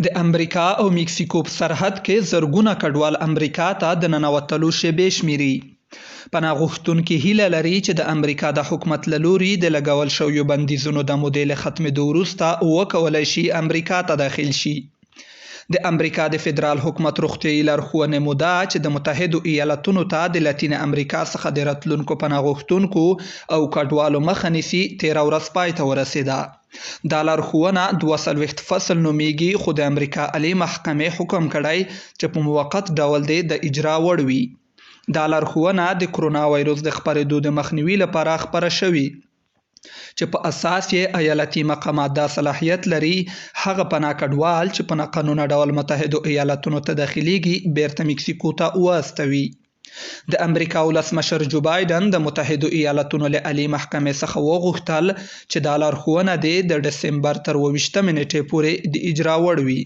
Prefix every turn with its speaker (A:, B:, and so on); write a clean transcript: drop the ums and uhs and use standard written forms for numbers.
A: د امریکا او میکسیکو په سرحد کې زرګونه کډوال امریکا ته د ننوتلو شیبې شمیري. پناه غوښتونکي هیله لري چې د امریکا د حکومت له لوري د لګول شویو بندیزونو د مودې له ختمېدو وروسته وکولی شي امریکا ته داخل شي. د امریکا د فدرال حکومت روغتیایي لارښوونې مو ده چې د متحدو ایالتونو ته د لاتین امریکا څخه د راتلونکو پناه غوښتونکو او کډوالو مخه نیسي. 13 ورځ پای ته ورسېده. دا لارښوونه 42 فصل نومیږي، خو د امریکا عالی محکمې حکم کړی چې په موقت ډول دې د اجرا وړ وي. دا لارښوونه د کرونا وایروس د خپرېدو د مخنیوي لپاره خپره شوې چې په اساس یې ایالتي مقامات دا صلاحیت لري هغه پناه کډوال چې په ناقانونه ډول متحدو ایالتونو ته داخليږي بیرته میکسیکو ته واستوي. د امریکا ولسمشر جو بایدن د متحدو ایالتونو له عالی محکمې څخه وغوښتل چې دا لارښوونه د ډسمبر تر 28 نیټې پورې د اجرا وړ وي.